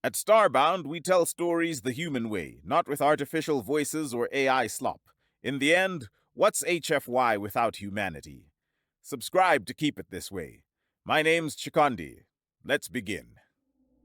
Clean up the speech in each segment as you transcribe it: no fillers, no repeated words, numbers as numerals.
At Starbound, we tell stories the human way, not with artificial voices or AI slop. In the end, what's HFY without humanity? Subscribe to keep it this way. My name's Chikondi. Let's begin.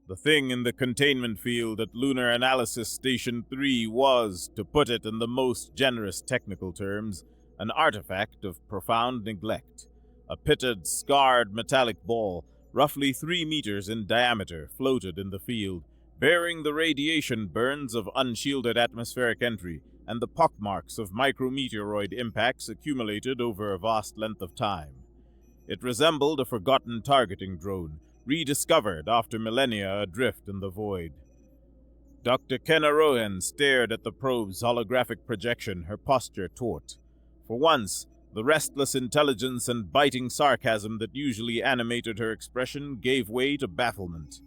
The thing in the containment field at Lunar Analysis Station 3 was, to put it in the most generous technical terms, an artifact of profound neglect. A pitted, scarred metallic ball, roughly 3 meters in diameter, floated in the field, bearing the radiation burns of unshielded atmospheric entry and the pockmarks of micrometeoroid impacts accumulated over a vast length of time. It resembled a forgotten targeting drone, rediscovered after millennia adrift in the void. Dr. Kenna Rohan stared at the probe's holographic projection, her posture taut. For once, the restless intelligence and biting sarcasm that usually animated her expression gave way to bafflement.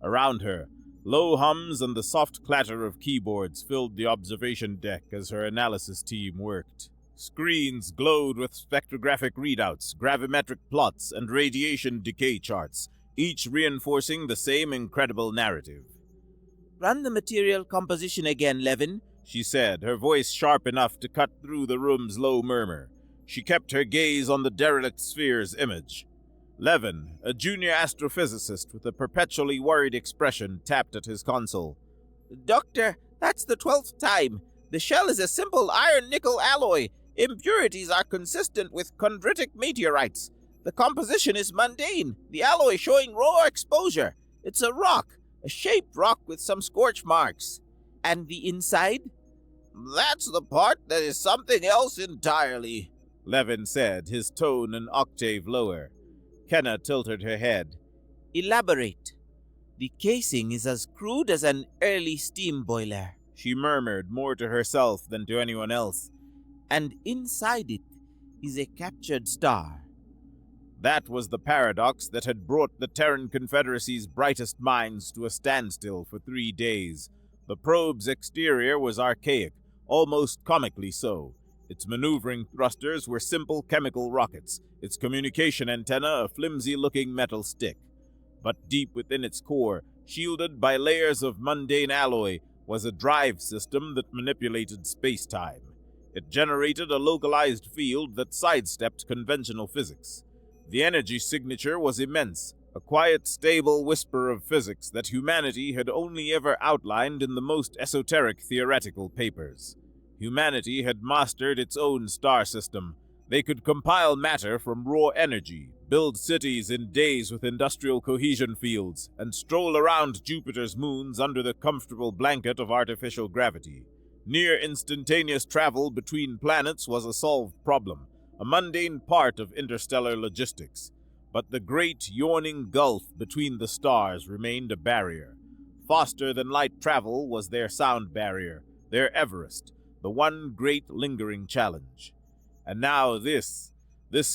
Around her, low hums and the soft clatter of keyboards filled the observation deck as her analysis team worked. Screens glowed with spectrographic readouts, gravimetric plots, and radiation decay charts, each reinforcing the same incredible narrative. "Run the material composition again, Levin," she said, her voice sharp enough to cut through the room's low murmur. She kept her gaze on the derelict sphere's image. Levin, a junior astrophysicist with a perpetually worried expression, tapped at his console. "Doctor, that's the 12th time. The shell is a simple iron-nickel alloy. Impurities are consistent with chondritic meteorites. The composition is mundane, the alloy showing raw exposure. It's a rock, a shaped rock with some scorch marks. And the inside?" "That's the part that is something else entirely," Levin said, his tone an octave lower. Kenna tilted her head. "Elaborate." "The casing is as crude as an early steam boiler," she murmured, more to herself than to anyone else. "And inside it is a captured star." That was the paradox that had brought the Terran Confederacy's brightest minds to a standstill for 3 days. The probe's exterior was archaic, almost comically so. Its maneuvering thrusters were simple chemical rockets, its communication antenna a flimsy-looking metal stick. But deep within its core, shielded by layers of mundane alloy, was a drive system that manipulated space-time. It generated a localized field that sidestepped conventional physics. The energy signature was immense, a quiet, stable whisper of physics that humanity had only ever outlined in the most esoteric theoretical papers. Humanity had mastered its own star system. They could compile matter from raw energy, build cities in days with industrial cohesion fields, and stroll around Jupiter's moons under the comfortable blanket of artificial gravity. Near instantaneous travel between planets was a solved problem, a mundane part of interstellar logistics. But the great yawning gulf between the stars remained a barrier. Faster-than-light travel was their sound barrier, their Everest, the one great lingering challenge. And now this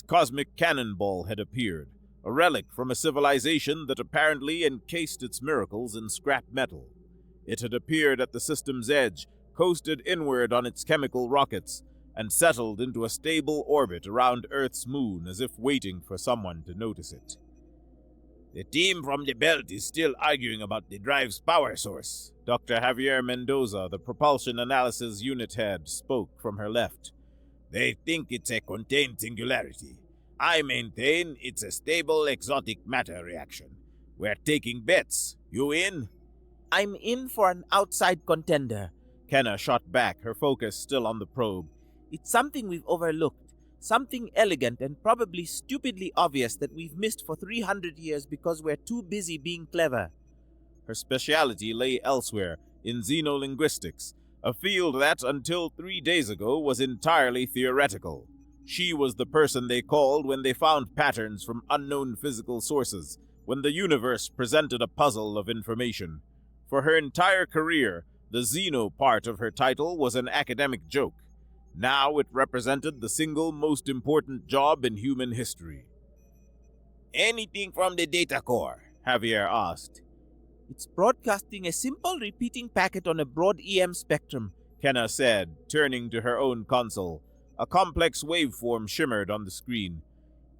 cosmic cannonball had appeared, a relic from a civilization that apparently encased its miracles in scrap metal. It had appeared at the system's edge, coasted inward on its chemical rockets, and settled into a stable orbit around Earth's moon as if waiting for someone to notice it. "The team from the belt is still arguing about the drive's power source," Dr. Javier Mendoza, the propulsion analysis unit head, spoke from her left. "They think it's a contained singularity. I maintain it's a stable exotic matter reaction. We're taking bets. You in?" "I'm in for an outside contender," Kenna shot back, her focus still on the probe. "It's something we've overlooked, something elegant and probably stupidly obvious that we've missed for 300 years because we're too busy being clever." Her specialty lay elsewhere, in xenolinguistics, a field that, until 3 days ago, was entirely theoretical. She was the person they called when they found patterns from unknown physical sources, when the universe presented a puzzle of information. For her entire career, the Xeno part of her title was an academic joke. Now it represented the single most important job in human history. "Anything from the data core?" Javier asked. "It's broadcasting a simple repeating packet on a broad EM spectrum," Kenna said, turning to her own console. A complex waveform shimmered on the screen.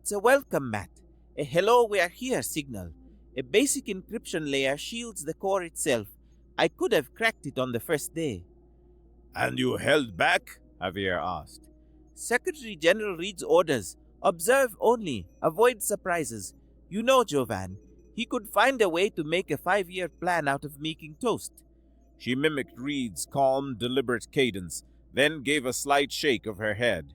"It's a welcome mat, a hello we are here signal. A basic encryption layer shields the core itself. I could have cracked it on the first day. And you held back? Javier asked. Secretary General reads orders. Observe only. Avoid surprises. You know Jovan. He could find a way to make a 5-year plan out of making toast. She mimicked Reed's calm, deliberate cadence, then gave a slight shake of her head.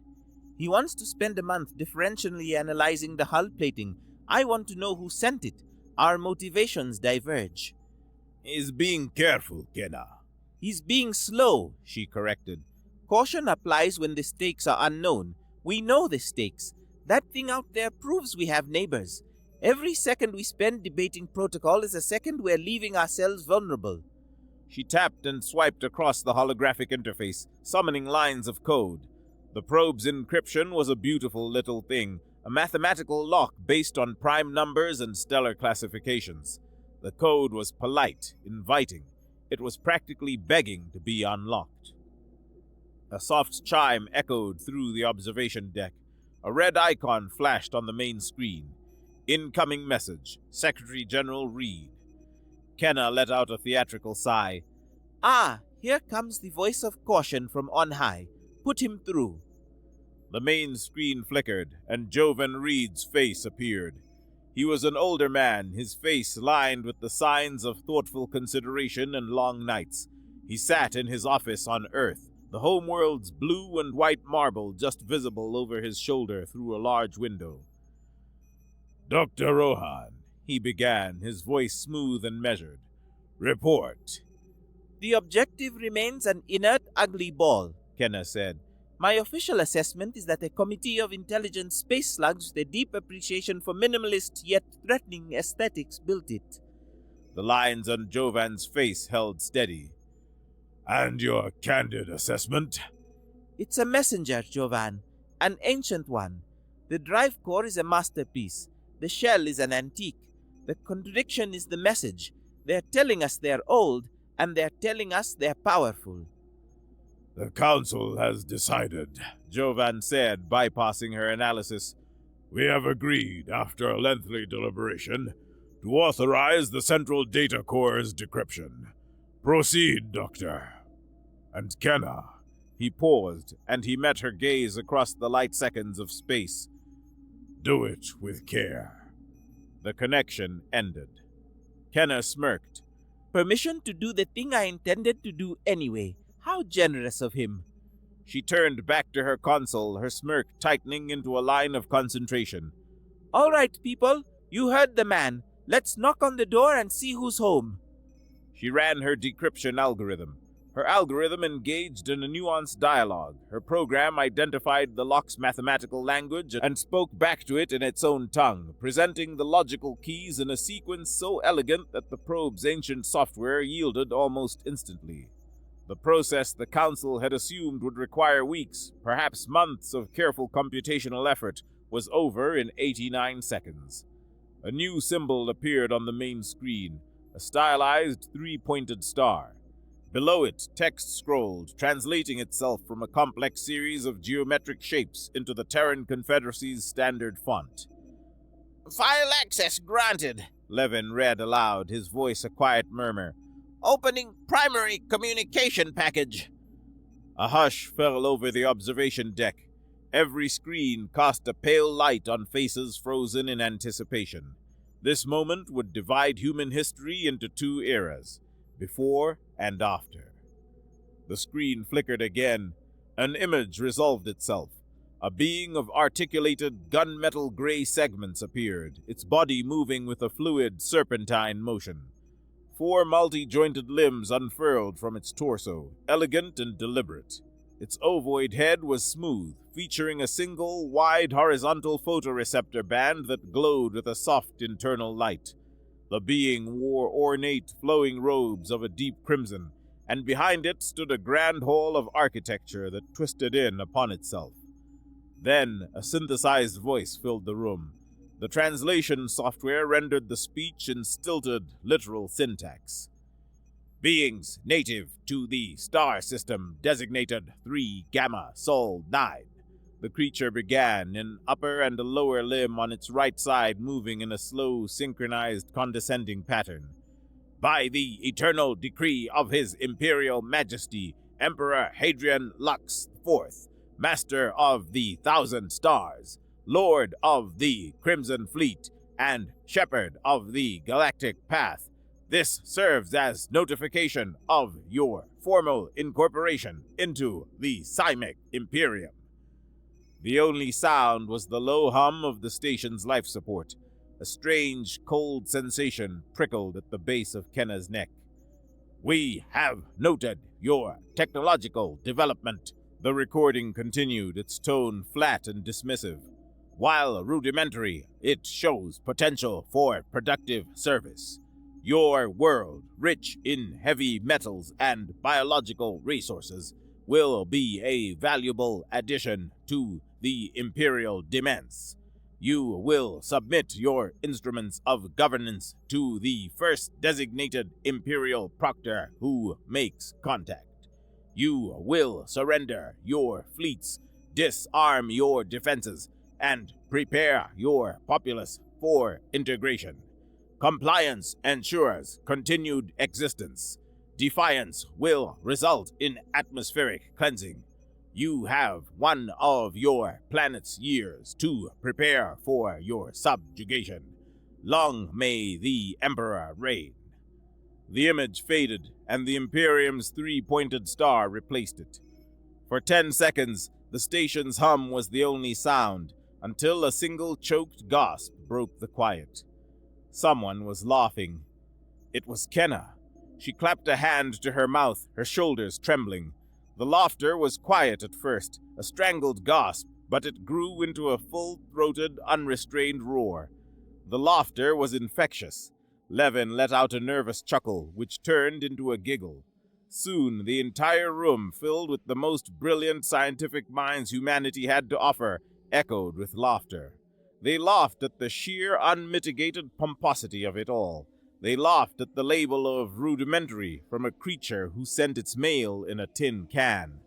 He wants to spend a month differentially analyzing the hull plating. I want to know who sent it. Our motivations diverge. He's being careful, Kenna. He's being slow, she corrected. Caution applies when the stakes are unknown. We know the stakes. That thing out there proves we have neighbors. Every second we spend debating protocol is a second we're leaving ourselves vulnerable. She tapped and swiped across the holographic interface, summoning lines of code. The probe's encryption was a beautiful little thing, a mathematical lock based on prime numbers and stellar classifications. The code was polite, inviting. It was practically begging to be unlocked. A soft chime echoed through the observation deck. A red icon flashed on the main screen. Incoming message, Secretary General Reed. Kenna let out a theatrical sigh. Ah, here comes the voice of caution from on high. Put him through. The main screen flickered, and Jovan Reed's face appeared. He was an older man, his face lined with the signs of thoughtful consideration and long nights. He sat in his office on Earth, the homeworld's blue and white marble just visible over his shoulder through a large window. Dr. Rohan, he began, his voice smooth and measured. Report. The objective remains an inert, ugly ball, Kenna said. My official assessment is that a committee of intelligent space slugs with a deep appreciation for minimalist yet threatening aesthetics built it. The lines on Jovan's face held steady. And your candid assessment? It's a messenger, Jovan. An ancient one. The drive core is a masterpiece. The shell is an antique. The contradiction is the message. They're telling us they're old, and they're telling us they're powerful. The Council has decided, Jovan said, bypassing her analysis. We have agreed, after a lengthy deliberation, to authorize the Central Data Core's decryption. Proceed, Doctor. And Kenna. He paused, and he met her gaze across the light seconds of space. Do it with care. The connection ended. Kenna smirked. Permission to do the thing I intended to do anyway. How generous of him. She turned back to her console, her smirk tightening into a line of concentration. All right, people. You heard the man. Let's knock on the door and see who's home. She ran her decryption algorithm. Her algorithm engaged in a nuanced dialogue. Her program identified the lock's mathematical language and spoke back to it in its own tongue, presenting the logical keys in a sequence so elegant that the probe's ancient software yielded almost instantly. The process the Council had assumed would require weeks, perhaps months of careful computational effort, was over in 89 seconds. A new symbol appeared on the main screen, a stylized three-pointed star. Below it, text scrolled, translating itself from a complex series of geometric shapes into the Terran Confederacy's standard font. File access granted, Levin read aloud, his voice a quiet murmur. Opening primary communication package. A hush fell over the observation deck. Every screen cast a pale light on faces frozen in anticipation. This moment would divide human history into two eras, before and after. The screen flickered again. An image resolved itself. A being of articulated gunmetal gray segments appeared, its body moving with a fluid, serpentine motion. 4 multi-jointed limbs unfurled from its torso, elegant and deliberate. Its ovoid head was smooth, featuring a single, wide horizontal photoreceptor band that glowed with a soft internal light. The being wore ornate, flowing robes of a deep crimson, and behind it stood a grand hall of architecture that twisted in upon itself. Then a synthesized voice filled the room. The translation software rendered the speech in stilted, literal syntax. Beings native to the star system designated 3 Gamma Sol 9. The creature began, an upper and a lower limb on its right side moving in a slow, synchronized, condescending pattern. "By the eternal decree of His Imperial Majesty, Emperor Hadrian Lux IV, Master of the Thousand Stars, Lord of the Crimson Fleet, and Shepherd of the Galactic Path, this serves as notification of your formal incorporation into the Cymic Imperium." The only sound was the low hum of the station's life support. A strange, cold sensation prickled at the base of Kenna's neck. "We have noted your technological development," the recording continued, its tone flat and dismissive. "While rudimentary, it shows potential for productive service. Your world, rich in heavy metals and biological resources, will be a valuable addition to the Imperial Demesne. You will submit your instruments of governance to the first designated Imperial Proctor who makes contact. You will surrender your fleets, disarm your defenses, and prepare your populace for integration. Compliance ensures continued existence. Defiance will result in atmospheric cleansing. You have one of your planet's years to prepare for your subjugation. Long may the Emperor reign." The image faded, and the Imperium's three-pointed star replaced it. For 10 seconds, the station's hum was the only sound, until a single choked gasp broke the quiet. Someone was laughing. It was Kenna. She clapped a hand to her mouth, her shoulders trembling. The laughter was quiet at first, a strangled gasp, but it grew into a full-throated, unrestrained roar. The laughter was infectious. Levin let out a nervous chuckle, which turned into a giggle. Soon the entire room, filled with the most brilliant scientific minds humanity had to offer, echoed with laughter. They laughed at the sheer, unmitigated pomposity of it all. They laughed at the label of rudimentary from a creature who sent its mail in a tin can.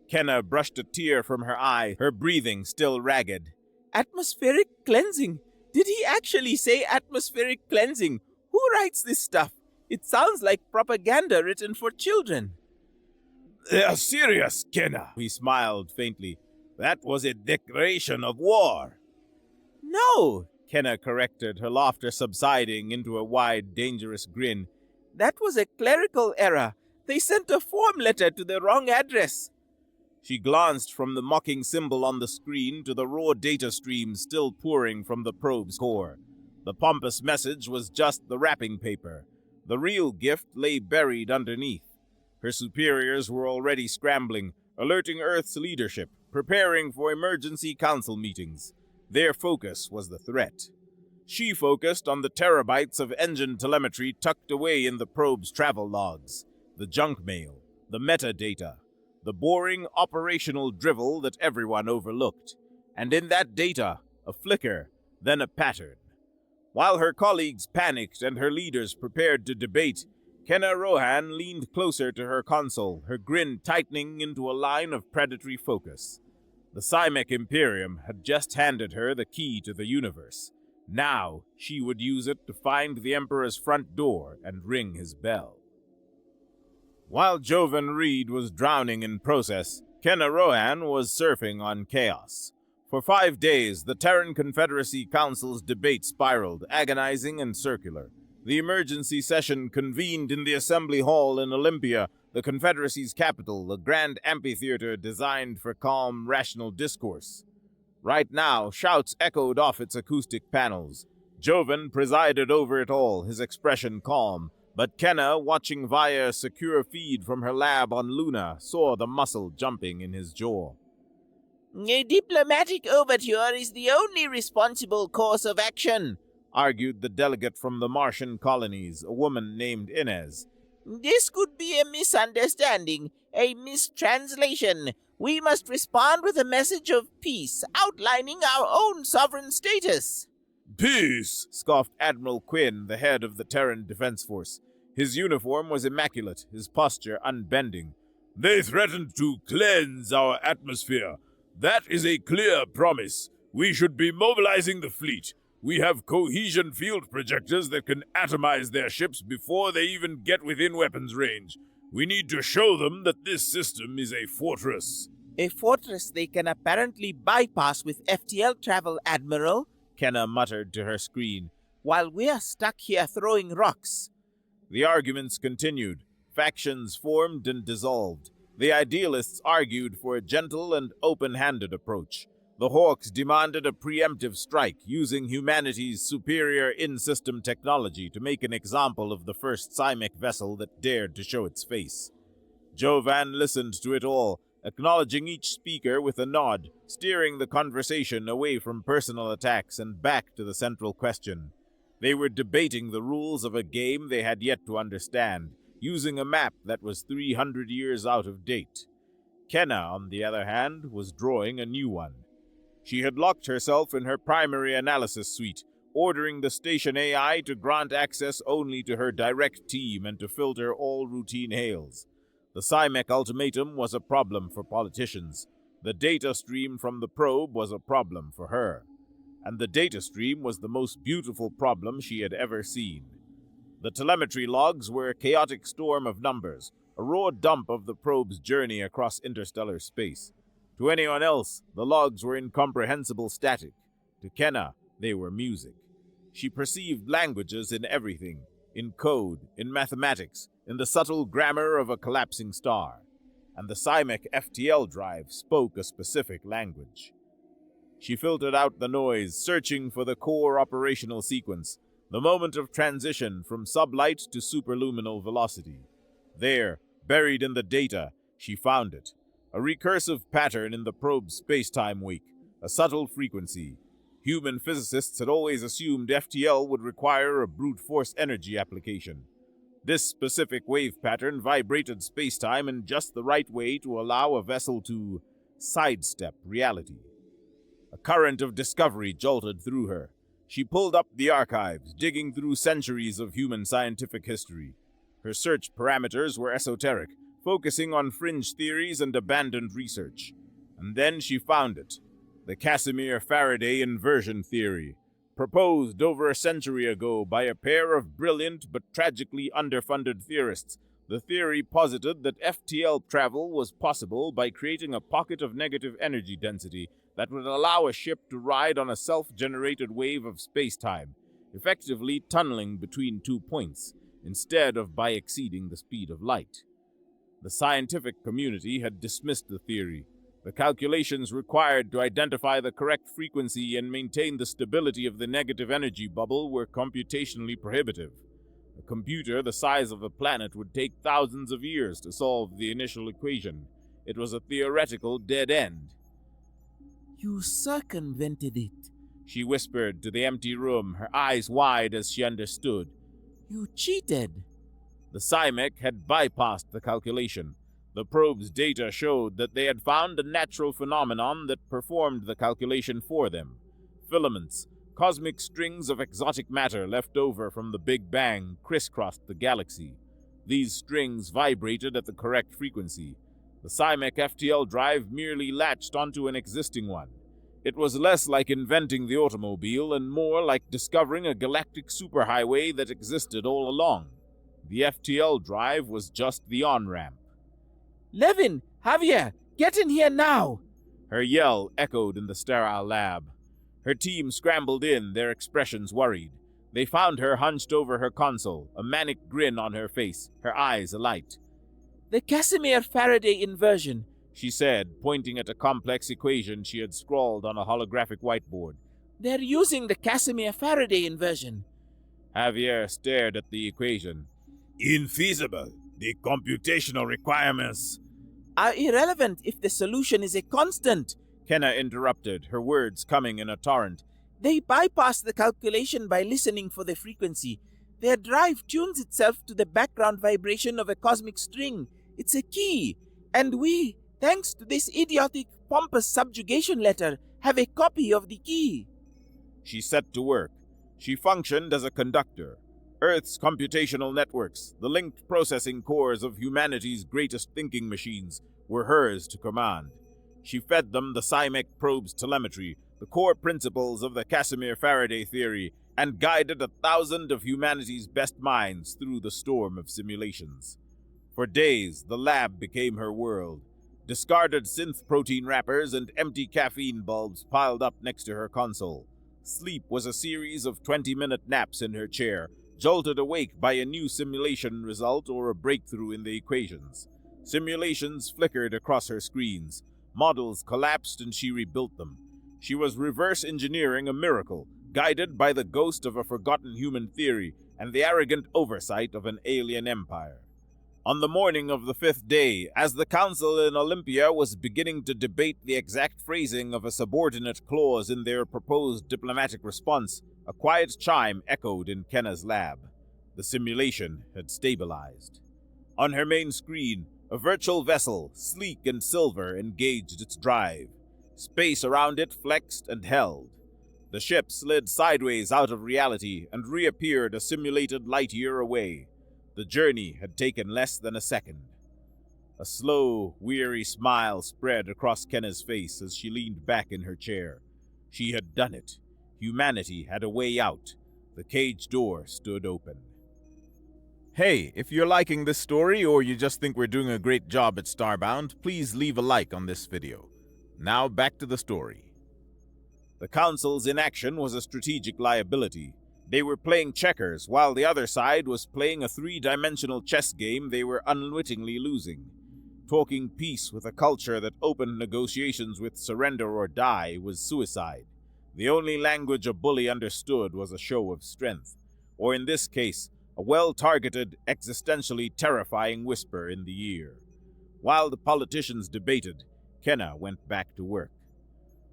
Kenna brushed a tear from her eye, her breathing still ragged. Atmospheric cleansing? Did he actually say atmospheric cleansing? Who writes this stuff? It sounds like propaganda written for children. "They're serious, Kenna," He smiled faintly. "That was a declaration of war." No, Kenna corrected, her laughter subsiding into a wide, dangerous grin. That was a clerical error. They sent a form letter to the wrong address. She glanced from the mocking symbol on the screen to the raw data stream still pouring from the probe's core. The pompous message was just the wrapping paper. The real gift lay buried underneath. Her superiors were already scrambling, alerting Earth's leadership, preparing for emergency council meetings. Their focus was the threat. She focused on the terabytes of engine telemetry tucked away in the probe's travel logs, the junk mail, the metadata, the boring operational drivel that everyone overlooked. And in that data, a flicker, then a pattern. While her colleagues panicked and her leaders prepared to debate, Kenna Rohan leaned closer to her console, her grin tightening into a line of predatory focus. The Cymic Imperium had just handed her the key to the universe. Now she would use it to find the Emperor's front door and ring his bell. While Jovan Reed was drowning in process, Kenna Rohan was surfing on chaos. For 5 days, the Terran Confederacy Council's debate spiraled, agonizing and circular. The emergency session convened in the Assembly Hall in Olympia, the Confederacy's capital, a grand amphitheater designed for calm, rational discourse. Right now, shouts echoed off its acoustic panels. Jovan presided over it all, his expression calm, but Kenna, watching via a secure feed from her lab on Luna, saw the muscle jumping in his jaw. A diplomatic overture is the only responsible course of action, argued the delegate from the Martian colonies, a woman named Inez. This could be a misunderstanding, a mistranslation. We must respond with a message of peace, outlining our own sovereign status. "Peace!" scoffed Admiral Quinn, the head of the Terran Defense Force. His uniform was immaculate, his posture unbending. "They threatened to cleanse our atmosphere. That is a clear promise. We should be mobilizing the fleet. We have cohesion field projectors that can atomize their ships before they even get within weapons range. We need to show them that this system is a fortress. A fortress they can apparently bypass with FTL travel, Admiral, Kenna muttered to her screen, while we're stuck here throwing rocks. The arguments continued. Factions formed and dissolved. The idealists argued for a gentle and open-handed approach. The Hawks demanded a preemptive strike, using humanity's superior in-system technology to make an example of the first Psymech vessel that dared to show its face. Jovan listened to it all, acknowledging each speaker with a nod, steering the conversation away from personal attacks and back to the central question. They were debating the rules of a game they had yet to understand, using a map that was 300 years out of date. Kenna, on the other hand, was drawing a new one. She had locked herself in her primary analysis suite, ordering the station AI to grant access only to her direct team and to filter all routine hails. The Psymech ultimatum was a problem for politicians. The data stream from the probe was a problem for her. And the data stream was the most beautiful problem she had ever seen. The telemetry logs were a chaotic storm of numbers, a raw dump of the probe's journey across interstellar space. To anyone else, the logs were incomprehensible static. To Kenna, they were music. She perceived languages in everything, in code, in mathematics, in the subtle grammar of a collapsing star. And the Psymech FTL drive spoke a specific language. She filtered out the noise, searching for the core operational sequence, the moment of transition from sublight to superluminal velocity. There, buried in the data, she found it. A recursive pattern in the probe's spacetime wake, a subtle frequency. Human physicists had always assumed FTL would require a brute force energy application. This specific wave pattern vibrated spacetime in just the right way to allow a vessel to sidestep reality. A current of discovery jolted through her. She pulled up the archives, digging through centuries of human scientific history. Her search parameters were esoteric, focusing on fringe theories and abandoned research. And then she found it. The Casimir-Faraday inversion theory, proposed over a century ago by a pair of brilliant but tragically underfunded theorists. The theory posited that FTL travel was possible by creating a pocket of negative energy density that would allow a ship to ride on a self-generated wave of spacetime, effectively tunneling between 2 points, instead of by exceeding the speed of light. The scientific community had dismissed the theory. The calculations required to identify the correct frequency and maintain the stability of the negative energy bubble were computationally prohibitive. A computer the size of a planet would take thousands of years to solve the initial equation. It was a theoretical dead end. You circumvented it, she whispered to the empty room, her eyes wide as she understood. You cheated. The Psymech had bypassed the calculation. The probe's data showed that they had found a natural phenomenon that performed the calculation for them. Filaments, cosmic strings of exotic matter left over from the Big Bang, crisscrossed the galaxy. These strings vibrated at the correct frequency. The Psymech FTL drive merely latched onto an existing one. It was less like inventing the automobile and more like discovering a galactic superhighway that existed all along. The FTL drive was just the on-ramp. Levin! Javier! Get in here now! Her yell echoed in the sterile lab. Her team scrambled in, their expressions worried. They found her hunched over her console, a manic grin on her face, her eyes alight. The Casimir-Faraday inversion, she said, pointing at a complex equation she had scrawled on a holographic whiteboard. They're using the Casimir-Faraday inversion. Javier stared at the equation. Infeasible. The computational requirements are irrelevant if the solution is a constant, Kenna interrupted, her words coming in a torrent. They bypass the calculation by listening for the frequency. Their drive tunes itself to the background vibration of a cosmic string. It's a key. And we, thanks to this idiotic, pompous subjugation letter, have a copy of the key. She set to work. She functioned as a conductor. Earth's computational networks, the linked processing cores of humanity's greatest thinking machines, were hers to command. She fed them the Scimek probe's telemetry, the core principles of the Casimir-Faraday theory, and guided 1,000 of humanity's best minds through the storm of simulations. For days, the lab became her world. Discarded synth protein wrappers and empty caffeine bulbs piled up next to her console. Sleep was a series of 20-minute naps in her chair, jolted awake by a new simulation result or a breakthrough in the equations. Simulations flickered across her screens. Models collapsed and she rebuilt them. She was reverse engineering a miracle, guided by the ghost of a forgotten human theory and the arrogant oversight of an alien empire. On the morning of the 5th day, as the council in Olympia was beginning to debate the exact phrasing of a subordinate clause in their proposed diplomatic response, a quiet chime echoed in Kenna's lab. The simulation had stabilized. On her main screen, a virtual vessel, sleek and silver, engaged its drive. Space around it flexed and held. The ship slid sideways out of reality and reappeared a simulated light year away. The journey had taken less than a second. A slow, weary smile spread across Kenna's face as she leaned back in her chair. She had done it. Humanity had a way out. The cage door stood open. Hey, if you're liking this story or you just think we're doing a great job at Starbound, please leave a like on this video. Now back to the story. The Council's inaction was a strategic liability. They were playing checkers, while the other side was playing a three-dimensional chess game they were unwittingly losing. Talking peace with a culture that opened negotiations with surrender or die was suicide. The only language a bully understood was a show of strength, or in this case, a well-targeted, existentially terrifying whisper in the ear. While the politicians debated, Kenna went back to work.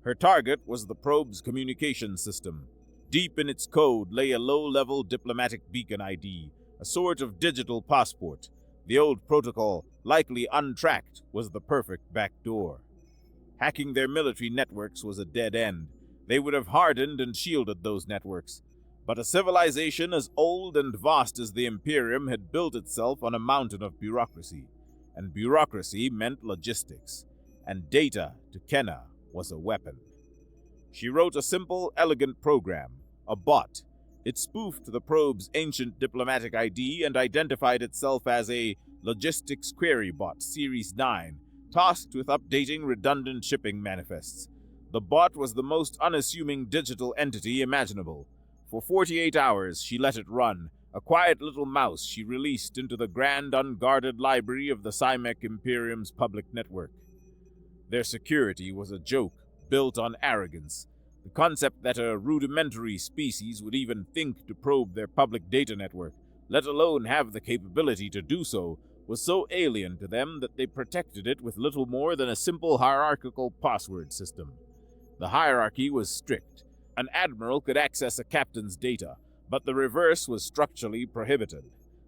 Her target was the probe's communication system. Deep in its code lay a low-level diplomatic beacon ID, a sort of digital passport. The old protocol, likely untracked, was the perfect backdoor. Hacking their military networks was a dead end. They would have hardened and shielded those networks. But a civilization as old and vast as the Imperium had built itself on a mountain of bureaucracy. And bureaucracy meant logistics. And data, to Kenna, was a weapon. She wrote a simple, elegant program, a bot. It spoofed the probe's ancient diplomatic ID and identified itself as a Logistics Query Bot Series 9, tasked with updating redundant shipping manifests. The bot was the most unassuming digital entity imaginable. For 48 hours she let it run, a quiet little mouse she released into the grand unguarded library of the Scimek Imperium's public network. Their security was a joke, built on arrogance. The concept that a rudimentary species would even think to probe their public data network, let alone have the capability to do so, was so alien to them that they protected it with little more than a simple hierarchical password system. The hierarchy was strict. An admiral could access a captain's data, but the reverse was structurally prohibited.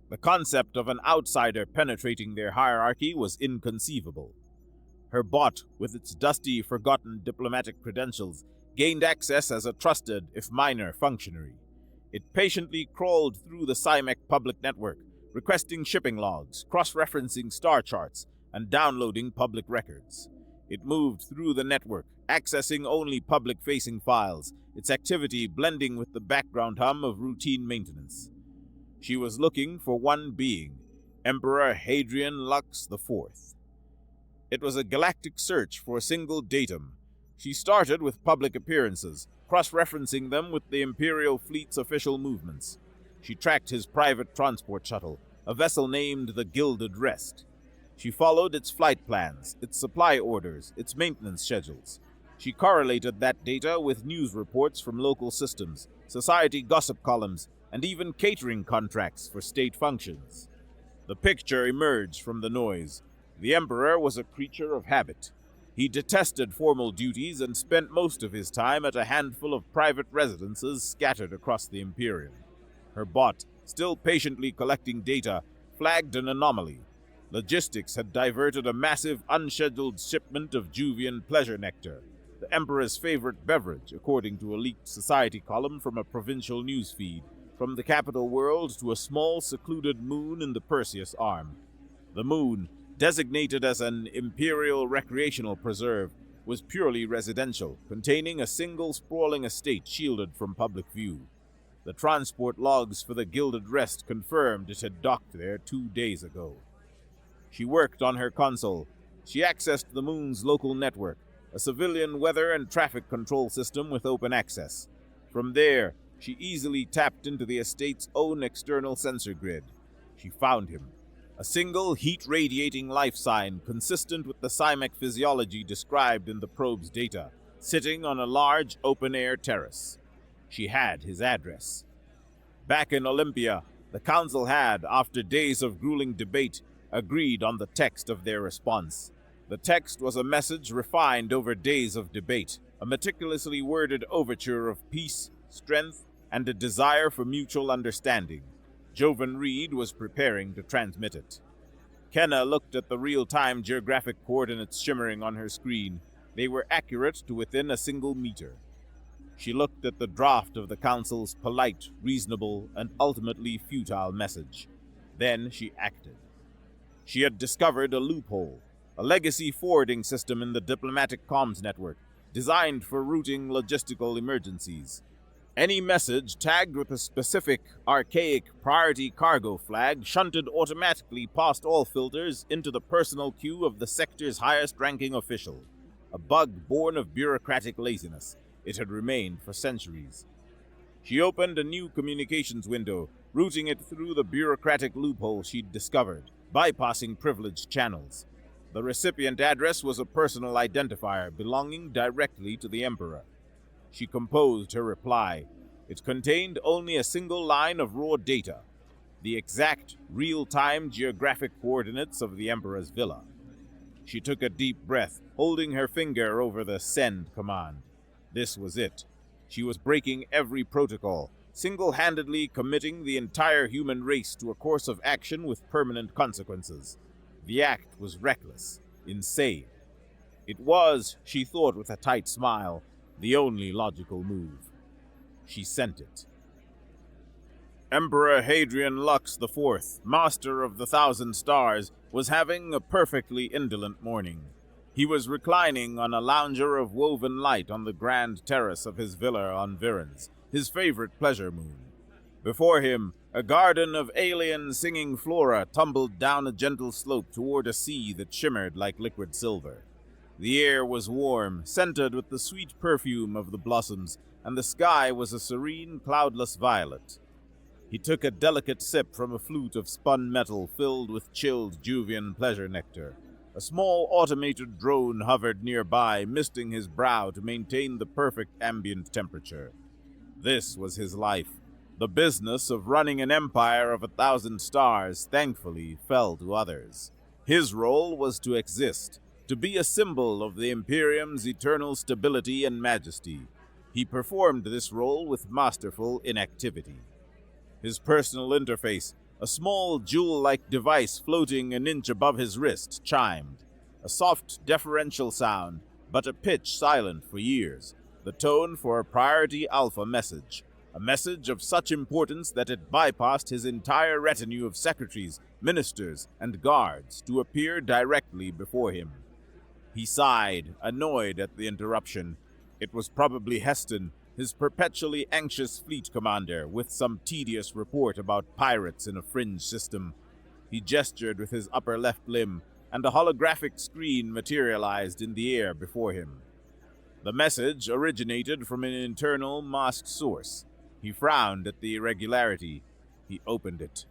The concept of an outsider penetrating their hierarchy was inconceivable. Her bot, with its dusty, forgotten diplomatic credentials, gained access as a trusted, if minor, functionary. It patiently crawled through the Scimek public network, requesting shipping logs, cross-referencing star charts, and downloading public records. It moved through the network, accessing only public-facing files, its activity blending with the background hum of routine maintenance. She was looking for one being, Emperor Hadrian Lux IV. It was a galactic search for a single datum. She started with public appearances, cross-referencing them with the Imperial fleet's official movements. She tracked his private transport shuttle, a vessel named the Gilded Rest. She followed its flight plans, its supply orders, its maintenance schedules. She correlated that data with news reports from local systems, society gossip columns, and even catering contracts for state functions. The picture emerged from the noise. The Emperor was a creature of habit. He detested formal duties and spent most of his time at a handful of private residences scattered across the Imperium. Her bot, still patiently collecting data, flagged an anomaly. Logistics had diverted a massive, unscheduled shipment of Juvian pleasure nectar, the Emperor's favorite beverage, according to a leaked society column from a provincial news feed, from the capital world to a small, secluded moon in the Perseus Arm. The moon, designated as an imperial recreational preserve, was purely residential, containing a single sprawling estate shielded from public view. The transport logs for the Gilded Rest confirmed it had docked there 2 days ago. She worked on her console. She accessed the moon's local network, a civilian weather and traffic control system with open access. From there, she easily tapped into the estate's own external sensor grid. She found him. A single heat-radiating life sign consistent with the Cymek physiology described in the probe's data, sitting on a large open-air terrace. She had his address. Back in Olympia, the Council had, after days of grueling debate, agreed on the text of their response. The text was a message refined over days of debate, a meticulously worded overture of peace, strength, and a desire for mutual understanding. Jovan Reed was preparing to transmit it. Kenna looked at the real-time geographic coordinates shimmering on her screen. They were accurate to within a single meter. She looked at the draft of the Council's polite, reasonable, and ultimately futile message. Then she acted. She had discovered a loophole, a legacy forwarding system in the diplomatic comms network, designed for routing logistical emergencies. Any message tagged with a specific, archaic priority cargo flag shunted automatically past all filters into the personal queue of the sector's highest-ranking official. A bug born of bureaucratic laziness. It had remained for centuries. She opened a new communications window, routing it through the bureaucratic loophole she'd discovered, bypassing privileged channels. The recipient address was a personal identifier belonging directly to the Emperor. She composed her reply. It contained only a single line of raw data, the exact, real-time geographic coordinates of the Emperor's villa. She took a deep breath, holding her finger over the send command. This was it. She was breaking every protocol, single-handedly committing the entire human race to a course of action with permanent consequences. The act was reckless, insane. It was, she thought with a tight smile, the only logical move. She sent it. Emperor Hadrian Lux IV, Master of the Thousand Stars, was having a perfectly indolent morning. He was reclining on a lounger of woven light on the grand terrace of his villa on Virens, his favorite pleasure moon. Before him, a garden of alien singing flora tumbled down a gentle slope toward a sea that shimmered like liquid silver. The air was warm, scented with the sweet perfume of the blossoms, and the sky was a serene, cloudless violet. He took a delicate sip from a flute of spun metal filled with chilled Juvian pleasure nectar. A small automated drone hovered nearby, misting his brow to maintain the perfect ambient temperature. This was his life. The business of running an empire of 1,000 stars, thankfully, fell to others. His role was to exist, to be a symbol of the Imperium's eternal stability and majesty. He performed this role with masterful inactivity. His personal interface, a small jewel-like device floating an inch above his wrist, chimed. A soft, deferential sound, but a pitch silent for years. The tone for a priority alpha message. A message of such importance that it bypassed his entire retinue of secretaries, ministers, and guards to appear directly before him. He sighed, annoyed at the interruption. It was probably Heston, his perpetually anxious fleet commander, with some tedious report about pirates in a fringe system. He gestured with his upper left limb, and a holographic screen materialized in the air before him. The message originated from an internal masked source. He frowned at the irregularity. He opened it.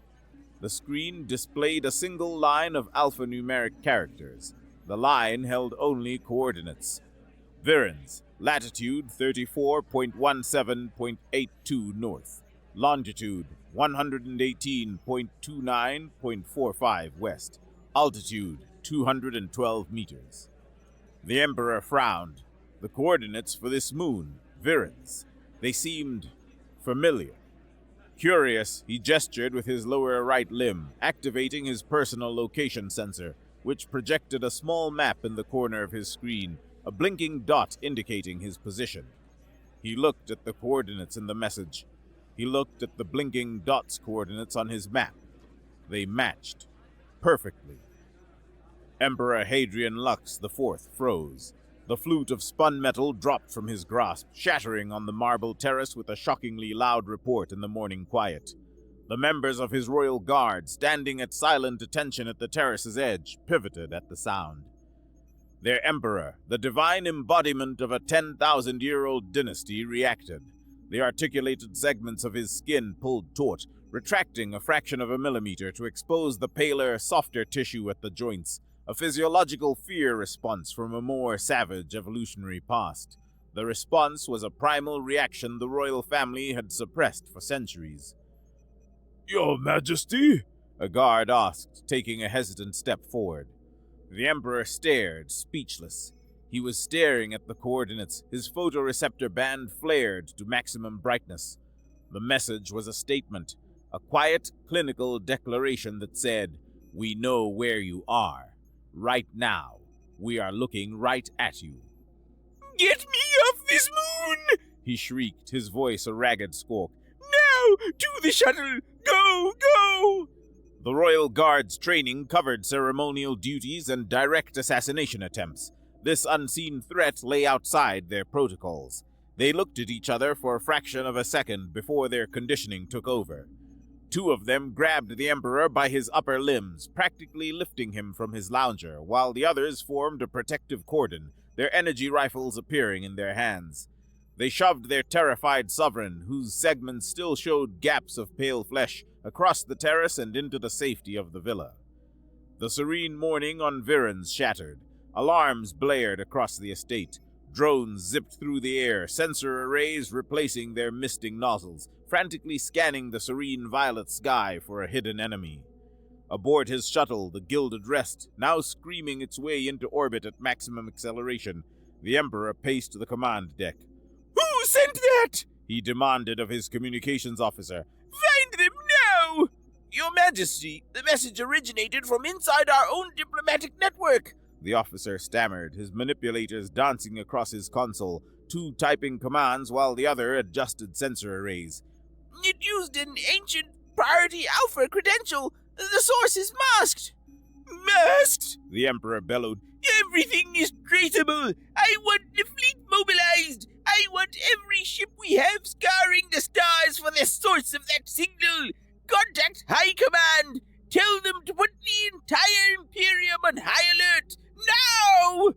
The screen displayed a single line of alphanumeric characters. The line held only coordinates. Virens, latitude 34.17.82 north, longitude 118.29.45 west, altitude 212 meters. The Emperor frowned. The coordinates for this moon, Virens, they seemed familiar. Curious, he gestured with his lower right limb, activating his personal location sensor, which projected a small map in the corner of his screen, a blinking dot indicating his position. He looked at the coordinates in the message. He looked at the blinking dot's coordinates on his map. They matched perfectly. Emperor Hadrian Lux IV froze. The flute of spun metal dropped from his grasp, shattering on the marble terrace with a shockingly loud report in the morning quiet. The members of his royal guard, standing at silent attention at the terrace's edge, pivoted at the sound. Their emperor, the divine embodiment of a 10,000-year-old dynasty, reacted. The articulated segments of his skin pulled taut, retracting a fraction of a millimeter to expose the paler, softer tissue at the joints, a physiological fear response from a more savage evolutionary past. The response was a primal reaction the royal family had suppressed for centuries. Your Majesty? A guard asked, taking a hesitant step forward. The Emperor stared, speechless. He was staring at the coordinates, his photoreceptor band flared to maximum brightness. The message was a statement, a quiet, clinical declaration that said, "We know where you are. Right now, we are looking right at you." Get me off this moon! He shrieked, his voice a ragged squawk. Now! To the shuttle! Go! Go! The Royal Guard's training covered ceremonial duties and direct assassination attempts. This unseen threat lay outside their protocols. They looked at each other for a fraction of a second before their conditioning took over. Two of them grabbed the Emperor by his upper limbs, practically lifting him from his lounger, while the others formed a protective cordon, their energy rifles appearing in their hands. They shoved their terrified sovereign, whose segments still showed gaps of pale flesh, across the terrace and into the safety of the villa. The serene morning on Virens shattered. Alarms blared across the estate. Drones zipped through the air, sensor arrays replacing their misting nozzles, frantically scanning the serene violet sky for a hidden enemy. Aboard his shuttle, the Gilded Rest, now screaming its way into orbit at maximum acceleration, the Emperor paced the command deck. Who sent that? He demanded of his communications officer. Find them now! Your Majesty, the message originated from inside our own diplomatic network. The officer stammered, his manipulators dancing across his console, two typing commands while the other adjusted sensor arrays. It used an ancient priority alpha credential. The source is masked. Masked? The Emperor bellowed. Everything is traceable. I want the fleet mobilized. I want every ship we have scouring the stars for the source of that signal. Contact High Command. Tell them to put the entire Imperium on high alert. Now!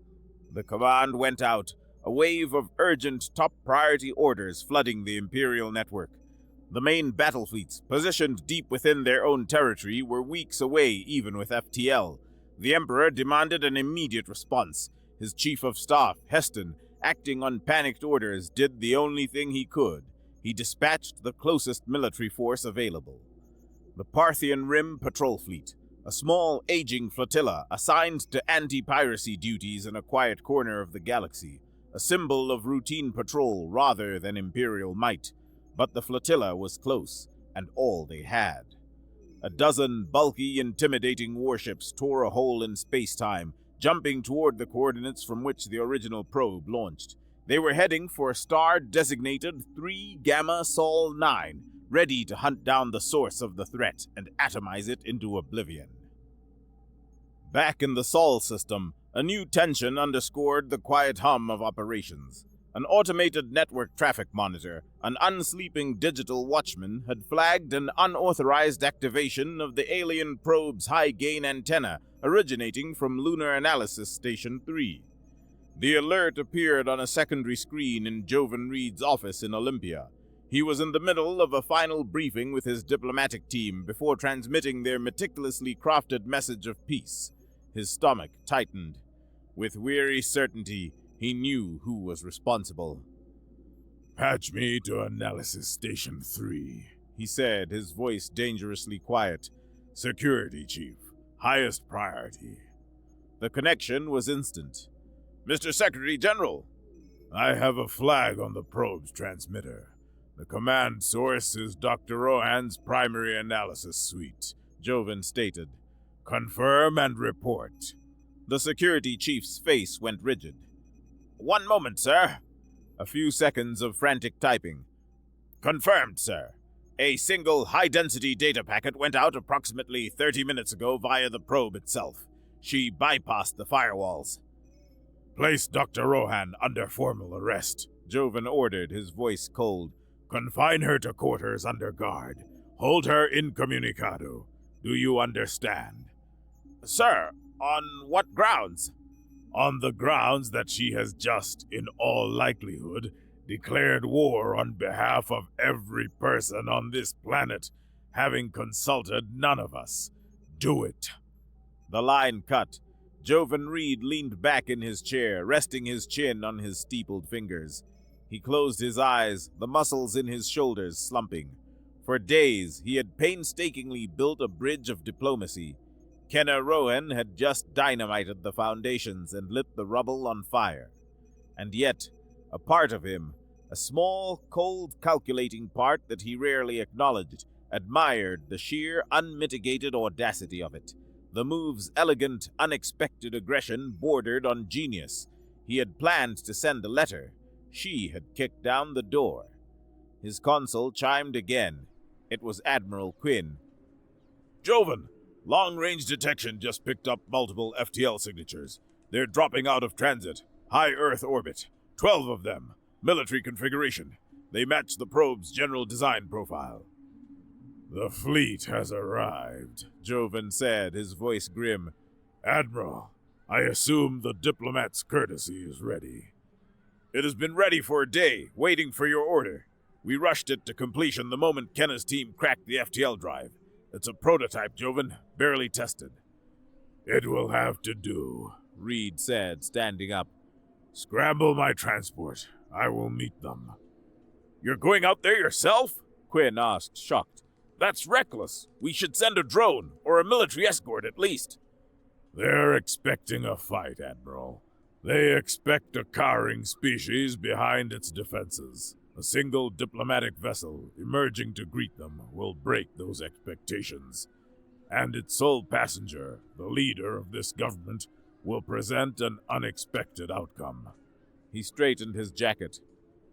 The command went out, a wave of urgent top priority orders flooding the Imperial network. The main battle fleets, positioned deep within their own territory, were weeks away even with FTL. The Emperor demanded an immediate response. His Chief of Staff, Heston, acting on panicked orders, did the only thing he could. He dispatched the closest military force available. The Parthian Rim Patrol Fleet, a small, aging flotilla assigned to anti-piracy duties in a quiet corner of the galaxy, a symbol of routine patrol rather than imperial might. But the flotilla was close, and all they had. A dozen bulky, intimidating warships tore a hole in space-time, jumping toward the coordinates from which the original probe launched. They were heading for a star designated 3 Gamma Sol 9, ready to hunt down the source of the threat and atomize it into oblivion. Back in the Sol system, a new tension underscored the quiet hum of operations. An automated network traffic monitor, an unsleeping digital watchman, had flagged an unauthorized activation of the alien probe's high-gain antenna originating from Lunar Analysis Station 3. The alert appeared on a secondary screen in Jovan Reed's office in Olympia. He was in the middle of a final briefing with his diplomatic team before transmitting their meticulously crafted message of peace. His stomach tightened. With weary certainty, he knew who was responsible. "Patch me to Analysis Station 3, he said, his voice dangerously quiet. "Security, Chief. Highest priority." The connection was instant. "Mr. Secretary General!" "I have a flag on the probe's transmitter. The command source is Dr. Rohan's primary analysis suite," Jovan stated. "Confirm and report." The security chief's face went rigid. "One moment, sir." A few seconds of frantic typing. "Confirmed, sir. A single high-density data packet went out approximately 30 minutes ago via the probe itself. She bypassed the firewalls." Place Dr. Rohan under formal arrest, Joven ordered, his voice cold. Confine her to quarters under guard. Hold her incommunicado. Do you understand? Sir, on what grounds? On the grounds that she has just, in all likelihood, declared war on behalf of every person on this planet, having consulted none of us. Do it. The line cut. Joven Reed leaned back in his chair, resting his chin on his steepled fingers. He closed his eyes, the muscles in his shoulders slumping. For days, he had painstakingly built a bridge of diplomacy. Kenna Rowan had just dynamited the foundations and lit the rubble on fire. And yet, a part of him, a small, cold, calculating part that he rarely acknowledged, admired the sheer, unmitigated audacity of it. The move's elegant, unexpected aggression bordered on genius. He had planned to send a letter. She had kicked down the door. His console chimed again. It was Admiral Quinn. Joven, long-range detection just picked up multiple FTL signatures. They're dropping out of transit. High Earth orbit. 12 of them. Military configuration. They match the probe's general design profile. The fleet has arrived, Joven said, his voice grim. Admiral, I assume the diplomat's courtesy is ready. It has been ready for a day, waiting for your order. We rushed it to completion the moment Kenna's team cracked the FTL drive. It's a prototype, Joven, barely tested. It will have to do, Reed said, standing up. Scramble my transport. I will meet them. You're going out there yourself? Quinn asked, shocked. That's reckless. We should send a drone, or a military escort at least. They're expecting a fight, Admiral. They expect a cowering species behind its defenses. A single diplomatic vessel emerging to greet them will break those expectations. And its sole passenger, the leader of this government, will present an unexpected outcome. He straightened his jacket.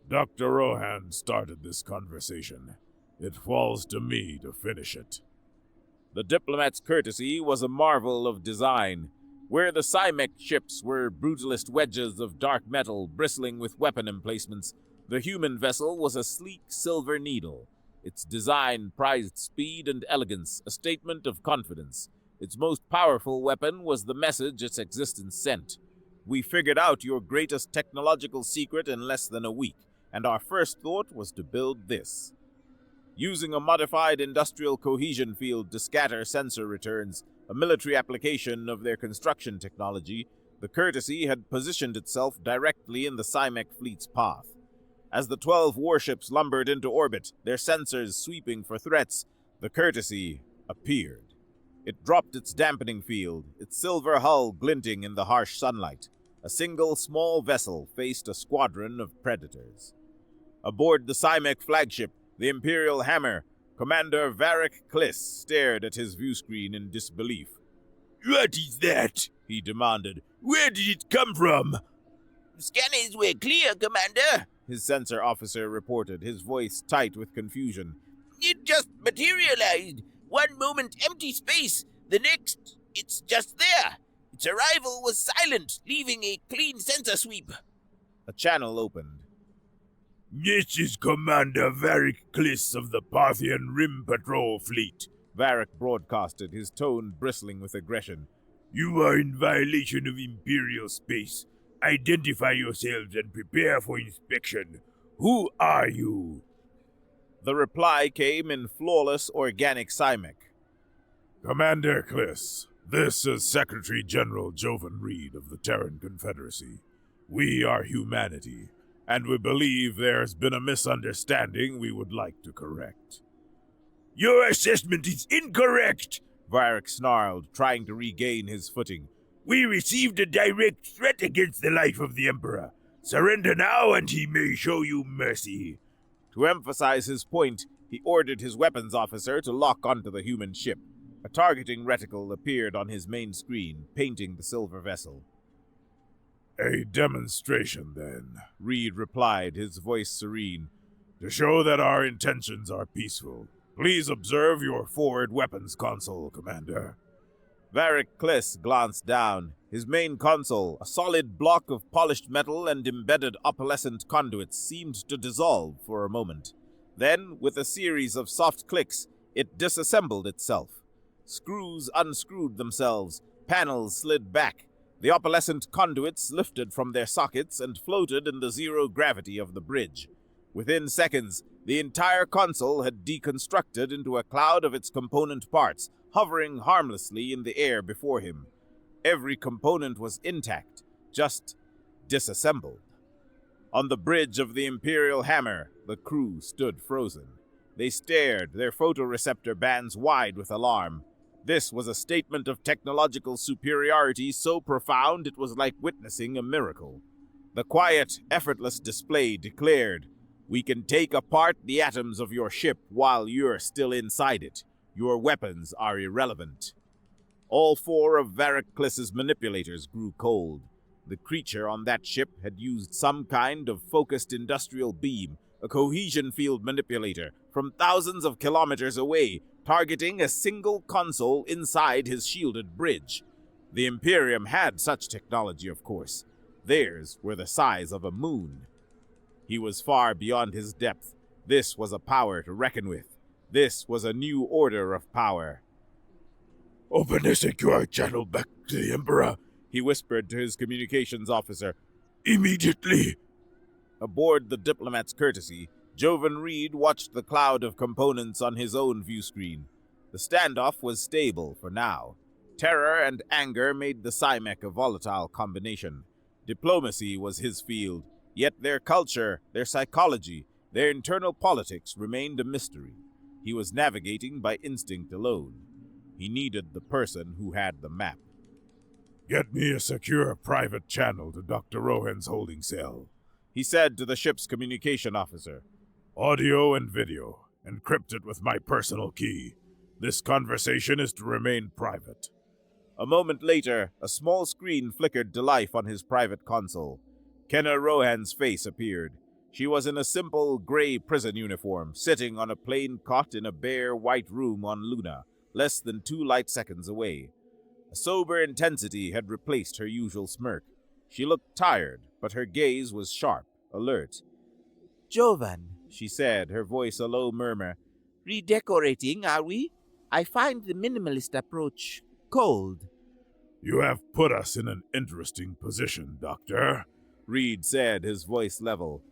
Dr. Rohan started this conversation. It falls to me to finish it. The diplomat's courtesy was a marvel of design. Where the Cymec ships were brutalist wedges of dark metal bristling with weapon emplacements, the human vessel was a sleek silver needle. Its design prized speed and elegance, a statement of confidence. Its most powerful weapon was the message its existence sent. We figured out your greatest technological secret in less than a week, and our first thought was to build this. Using a modified industrial cohesion field to scatter sensor returns, a military application of their construction technology, the Courtesy had positioned itself directly in the Cymec fleet's path. As the 12 warships lumbered into orbit, their sensors sweeping for threats, the Courtesy appeared. It dropped its dampening field, its silver hull glinting in the harsh sunlight. A single small vessel faced a squadron of predators. Aboard the Cymec flagship, the Imperial Hammer, Commander Varric Kliss stared at his viewscreen in disbelief. What is that? He demanded. Where did it come from? Scanners were clear, Commander, his sensor officer reported, his voice tight with confusion. It just materialized. One moment empty space, the next, it's just there. Its arrival was silent, leaving a clean sensor sweep. A channel opened. This is Commander Varric Kliss of the Parthian Rim Patrol Fleet, Varric broadcasted, his tone bristling with aggression. You are in violation of Imperial space. Identify yourselves and prepare for inspection. Who are you? The reply came in flawless organic Cymec. Commander Kliss, this is Secretary General Joven Reed of the Terran Confederacy. We are humanity, and we believe there's been a misunderstanding we would like to correct. Your assessment is incorrect, Varric snarled, trying to regain his footing. We received a direct threat against the life of the Emperor. Surrender now, and he may show you mercy. To emphasize his point, he ordered his weapons officer to lock onto the human ship. A targeting reticle appeared on his main screen, painting the silver vessel. A demonstration, then, Reed replied, his voice serene. To show that our intentions are peaceful, please observe your forward weapons console, Commander. Varric Kliss glanced down. His main console, a solid block of polished metal and embedded opalescent conduits, seemed to dissolve for a moment. Then, with a series of soft clicks, it disassembled itself. Screws unscrewed themselves, panels slid back. The opalescent conduits lifted from their sockets and floated in the zero gravity of the bridge. Within seconds, the entire console had deconstructed into a cloud of its component parts, hovering harmlessly in the air before him. Every component was intact, just disassembled. On the bridge of the Imperial Hammer, the crew stood frozen. They stared, their photoreceptor bands wide with alarm. This was a statement of technological superiority so profound it was like witnessing a miracle. The quiet, effortless display declared, "We can take apart the atoms of your ship while you're still inside it. Your weapons are irrelevant." All four of Varric Kliss's manipulators grew cold. The creature on that ship had used some kind of focused industrial beam, a cohesion field manipulator, from thousands of kilometers away, targeting a single console inside his shielded bridge. The Imperium had such technology, of course. Theirs were the size of a moon. He was far beyond his depth. This was a power to reckon with. This was a new order of power. "Open the secure channel back to the Emperor," he whispered to his communications officer. "Immediately!" Aboard the diplomat's courtesy, Jovan Reed watched the cloud of components on his own viewscreen. The standoff was stable for now. Terror and anger made the Psymech a volatile combination. Diplomacy was his field, yet their culture, their psychology, their internal politics remained a mystery. He was navigating by instinct alone. He needed the person who had the map. "Get me a secure private channel to Dr. Rohan's holding cell," he said to the ship's communication officer. "Audio and video. Encrypt it with my personal key. This conversation is to remain private." A moment later, a small screen flickered to life on his private console. Kenna Rohan's face appeared. She was in a simple gray prison uniform, sitting on a plain cot in a bare white room on Luna, less than 2 light seconds away. A sober intensity had replaced her usual smirk. She looked tired, but her gaze was sharp, alert. "Jovan," she said, her voice a low murmur. "Redecorating, are we? I find the minimalist approach cold." "You have put us in an interesting position, Doctor," Reed said, his voice level.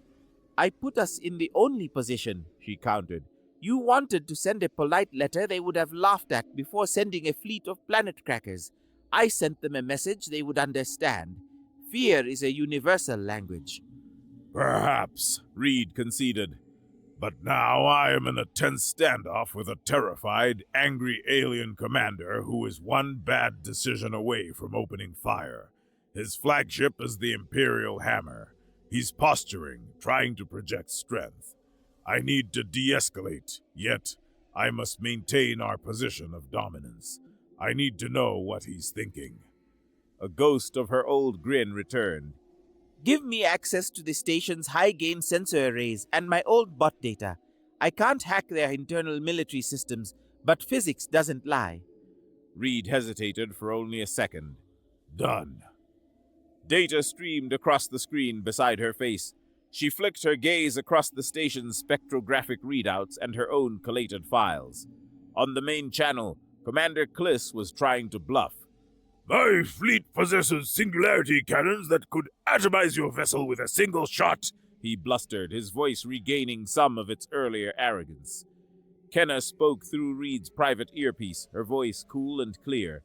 "I put us in the only position," she countered. "You wanted to send a polite letter they would have laughed at before sending a fleet of planet crackers. I sent them a message they would understand. Fear is a universal language." "Perhaps," Reed conceded. "But now I am in a tense standoff with a terrified, angry alien commander who is one bad decision away from opening fire. His flagship is the Imperial Hammer. He's posturing, trying to project strength. I need to de-escalate, yet I must maintain our position of dominance. I need to know what he's thinking." A ghost of her old grin returned. "Give me access to the station's high-gain sensor arrays and my old bot data. I can't hack their internal military systems, but physics doesn't lie." Reed hesitated for only a second. "Done." Data streamed across the screen beside her face. She flicked her gaze across the station's spectrographic readouts and her own collated files. On the main channel, Commander Kliss was trying to bluff. "My fleet possesses singularity cannons that could atomize your vessel with a single shot," he blustered, his voice regaining some of its earlier arrogance. Kenna spoke through Reed's private earpiece, her voice cool and clear.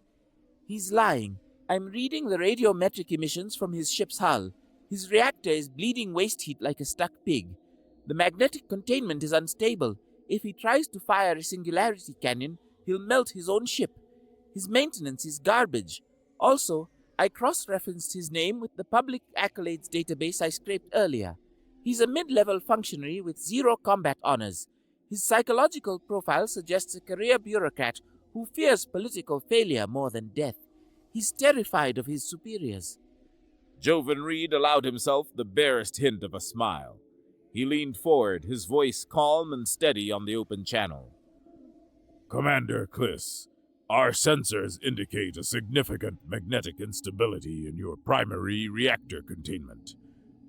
"He's lying. I'm reading the radiometric emissions from his ship's hull. His reactor is bleeding waste heat like a stuck pig. The magnetic containment is unstable. If he tries to fire a singularity cannon, he'll melt his own ship. His maintenance is garbage. Also, I cross-referenced his name with the public accolades database I scraped earlier. He's a mid-level functionary with 0 combat honors. His psychological profile suggests a career bureaucrat who fears political failure more than death. He's terrified of his superiors." Jovan Reed allowed himself the barest hint of a smile. He leaned forward, his voice calm and steady on the open channel. "Commander Kliss, Our sensors indicate a significant magnetic instability in your primary reactor containment.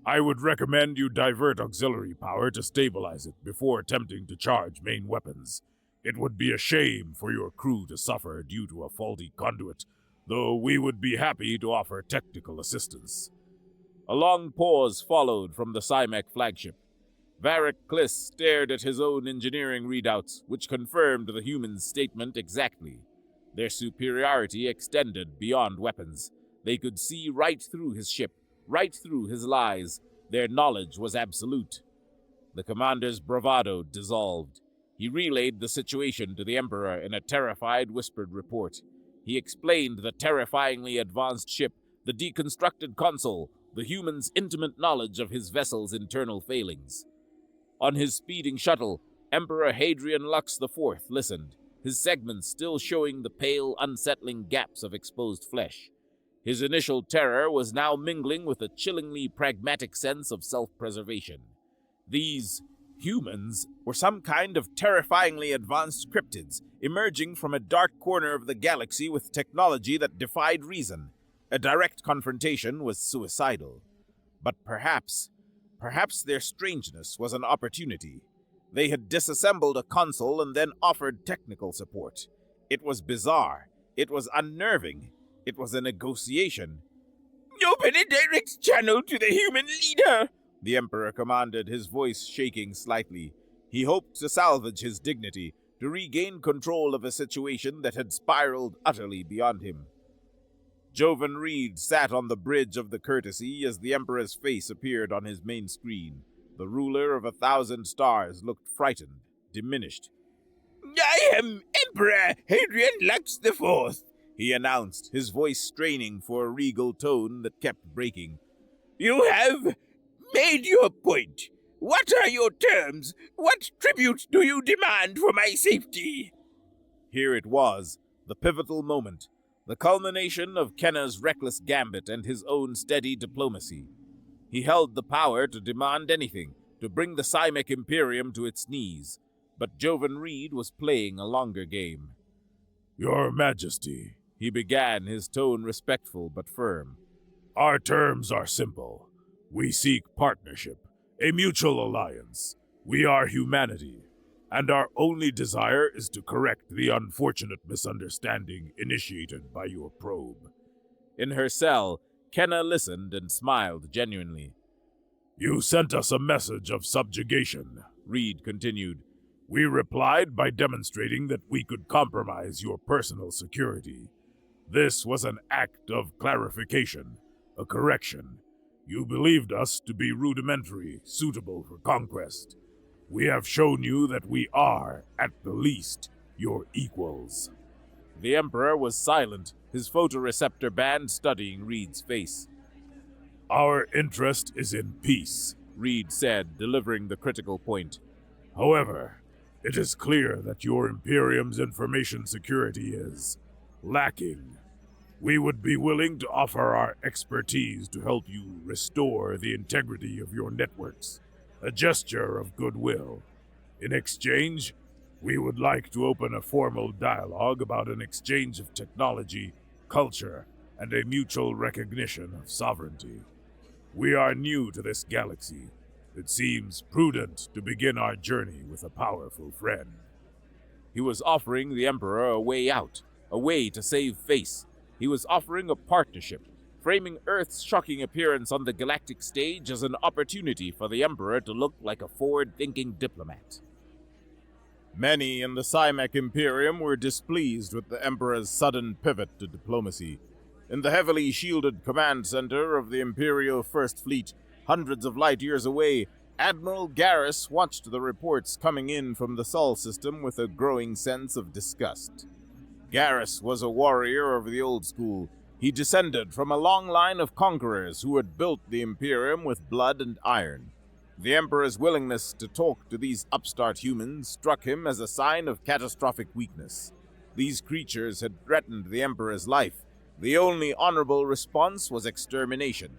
I would recommend you divert auxiliary power to stabilize it before attempting to charge main weapons. It would be a shame for your crew to suffer due to a faulty conduit, though we would be happy to offer technical assistance. A long pause followed from the Cymek flagship. Varric Kliss stared at his own engineering readouts, which confirmed the humans' statement exactly. Their superiority extended beyond weapons. They could see right through his ship, right through his lies. Their knowledge was absolute. The commander's bravado dissolved. He relayed the situation to the Emperor in a terrified, whispered report. He explained the terrifyingly advanced ship, the deconstructed console, the human's intimate knowledge of his vessel's internal failings. On his speeding shuttle, Emperor Hadrian Lux IV listened, his segments still showing the pale, unsettling gaps of exposed flesh. His initial terror was now mingling with a chillingly pragmatic sense of self-preservation. These humans were some kind of terrifyingly advanced cryptids, emerging from a dark corner of the galaxy with technology that defied reason. A direct confrontation was suicidal. But perhaps their strangeness was an opportunity. They had disassembled a console and then offered technical support. It was bizarre. It was unnerving. It was a negotiation. "Open a direct channel to the human leader," the Emperor commanded, his voice shaking slightly. He hoped to salvage his dignity, to regain control of a situation that had spiraled utterly beyond him. Jovan Reed sat on the bridge of the courtesy as the Emperor's face appeared on his main screen. The ruler of 1,000 stars looked frightened, diminished. "I am Emperor Hadrian Lux IV," he announced, his voice straining for a regal tone that kept breaking. "You have made your point. What are your terms? What tribute do you demand for my safety?" Here it was, the pivotal moment, the culmination of Kenna's reckless gambit and his own steady diplomacy. He held the power to demand anything, to bring the Cymek Imperium to its knees, but Jovan Reed was playing a longer game. Your Majesty, he began, his tone respectful but firm. Our terms are simple. We seek partnership, a mutual alliance. We are humanity, and our only desire is to correct the unfortunate misunderstanding initiated by your probe. In her cell, Kenna listened and smiled genuinely. You sent us a message of subjugation, Reed continued. We replied by demonstrating that we could compromise your personal security. This was an act of clarification, a correction. You believed us to be rudimentary, suitable for conquest. We have shown you that we are, at the least, your equals. The Emperor was silent, his photoreceptor band studying Reed's face. Our interest is in peace, Reed said, delivering the critical point. However, it is clear that your Imperium's information security is lacking. We would be willing to offer our expertise to help you restore the integrity of your networks, a gesture of goodwill. In exchange, we would like to open a formal dialogue about an exchange of technology, culture, and a mutual recognition of sovereignty. We are new to this galaxy. It seems prudent to begin our journey with a powerful friend. He was offering the Emperor a way out, a way to save face. He was offering a partnership, framing Earth's shocking appearance on the galactic stage as an opportunity for the Emperor to look like a forward-thinking diplomat. Many in the Cymek Imperium were displeased with the Emperor's sudden pivot to diplomacy. In the heavily shielded command center of the Imperial First Fleet, hundreds of light years away, Admiral Garrus watched the reports coming in from the Sol system with a growing sense of disgust. Garrus was a warrior of the old school. He descended from a long line of conquerors who had built the Imperium with blood and iron. The Emperor's willingness to talk to these upstart humans struck him as a sign of catastrophic weakness. These creatures had threatened the Emperor's life. The only honorable response was extermination.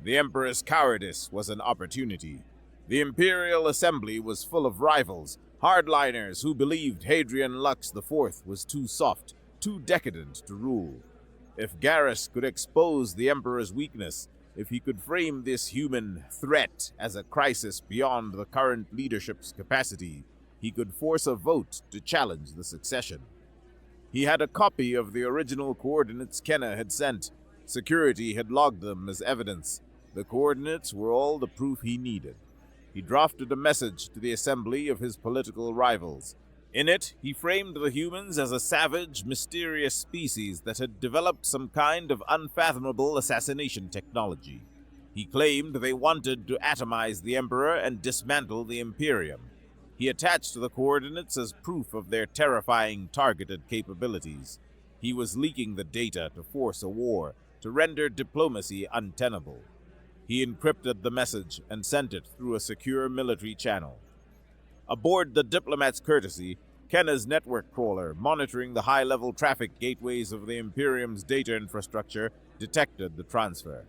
The Emperor's cowardice was an opportunity. The Imperial Assembly was full of rivals, hardliners who believed Hadrian Lux IV was too soft, too decadent to rule. If Garrus could expose the Emperor's weakness, if he could frame this human threat as a crisis beyond the current leadership's capacity, he could force a vote to challenge the succession. He had a copy of the original coordinates Kenna had sent. Security had logged them as evidence. The coordinates were all the proof he needed. He drafted a message to the assembly of his political rivals. In it, he framed the humans as a savage, mysterious species that had developed some kind of unfathomable assassination technology. He claimed they wanted to atomize the Emperor and dismantle the Imperium. He attached the coordinates as proof of their terrifying targeted capabilities. He was leaking the data to force a war, to render diplomacy untenable. He encrypted the message and sent it through a secure military channel. Aboard the Diplomat's Courtesy, Kenna's network crawler, monitoring the high-level traffic gateways of the Imperium's data infrastructure, detected the transfer.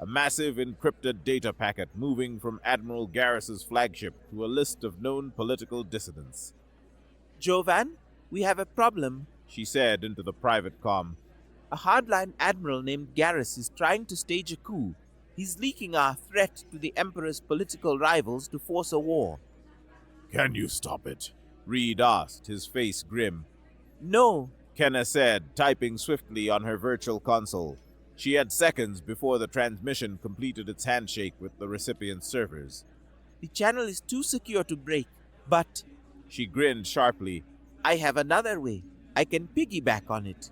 A massive encrypted data packet moving from Admiral Garrus's flagship to a list of known political dissidents. Jovan, we have a problem, she said into the private comm. A hardline admiral named Garrus is trying to stage a coup. He's leaking our threat to the Emperor's political rivals to force a war. Can you stop it? Reed asked, his face grim. No, Kenna said, typing swiftly on her virtual console. She had seconds before the transmission completed its handshake with the recipient's servers. The channel is too secure to break, but... She grinned sharply. I have another way. I can piggyback on it.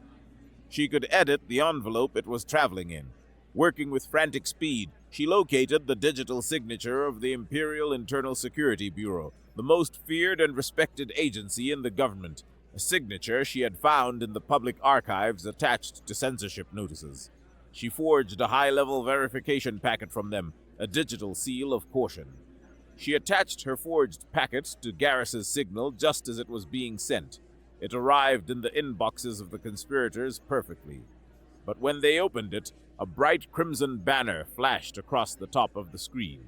She could edit the envelope it was traveling in. Working with frantic speed, she located the digital signature of the Imperial Internal Security Bureau, the most feared and respected agency in the government, a signature she had found in the public archives attached to censorship notices. She forged a high-level verification packet from them, a digital seal of caution. She attached her forged packet to Garrus's signal just as it was being sent. It arrived in the inboxes of the conspirators perfectly. But when they opened it, a bright crimson banner flashed across the top of the screen.